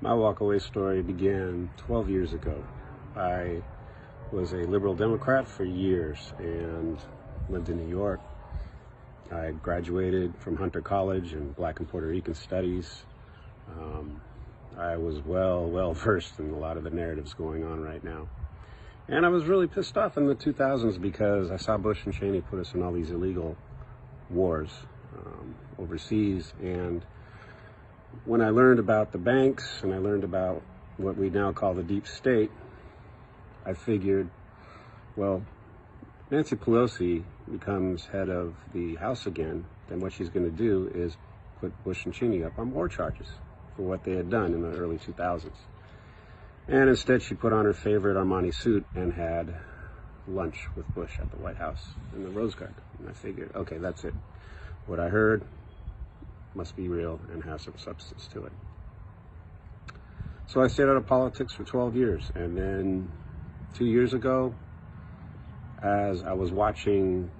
My walkaway story began 12 years ago. I was a liberal Democrat for years and lived in New York. I graduated from Hunter College in Black and Puerto Rican Studies. I was well versed in a lot of the narratives going on right now. And I was really pissed off in the 2000s because I saw Bush and Cheney put us in all these illegal wars overseas. And when I learned about the banks and I learned about what we now call the deep state, I figured, well, Nancy Pelosi becomes head of the House again, then what she's going to do is put Bush and Cheney up on war charges for what they had done in the early 2000s. And instead she put on her favorite Armani suit and had lunch with Bush at the White House in the Rose Garden. And I figured, okay, that's it. What I heard must be real and have some substance to it. So I stayed out of politics for 12 years. And then 2 years ago, as I was watching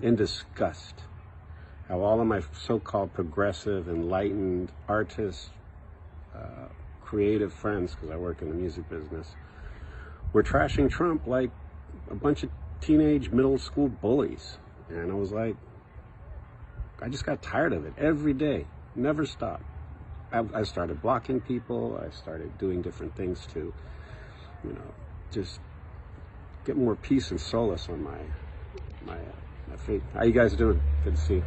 in disgust how all of my so-called progressive, enlightened artists, creative friends, because I work in the music business, were trashing Trump like a bunch of teenage middle school bullies. And I was like, I just got tired of it every day, never stopped. I started blocking people. I started doing different things to, just get more peace and solace on my faith. How you guys doing? Good to see you.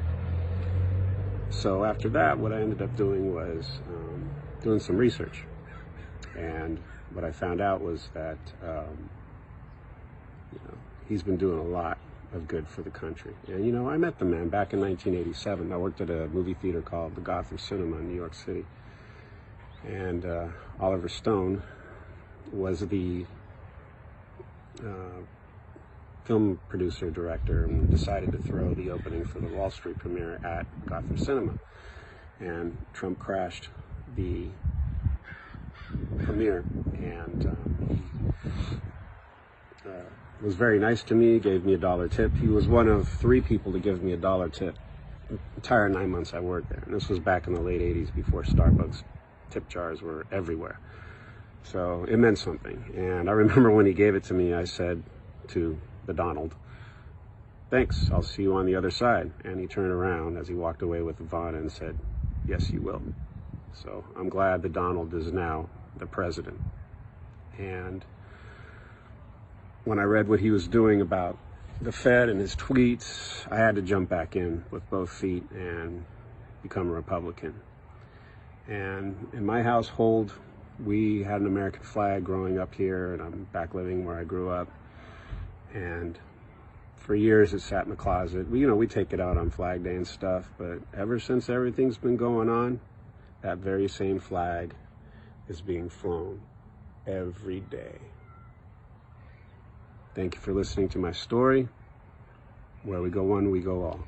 So after that, what I ended up doing was doing some research. And what I found out was that he's been doing a lot of good for the country. And I met the man back in 1987. I worked at a movie theater called the Gotham Cinema in New York City. And Oliver Stone was the film producer, director, and decided to throw the opening for the Wall Street premiere at Gotham Cinema. And Trump crashed the premiere, and he was very nice to me, gave me $1 tip. He was one of 3 people to give me $1 tip the entire 9 months I worked there. And this was back in the late 80s before Starbucks tip jars were everywhere. So it meant something. And I remember when he gave it to me, I said to the Donald, "Thanks, I'll see you on the other side." And he turned around as he walked away with Ivana and said, "Yes, you will." So I'm glad the Donald is now the president. And when I read what he was doing about the Fed and his tweets, I had to jump back in with both feet and become a Republican. And in my household, we had an American flag growing up here, and I'm back living where I grew up. And for years it sat in the closet. We take it out on Flag Day and stuff, but ever since everything's been going on, that very same flag is being flown every day. Thank you for listening to my story. Where we go one, we go all.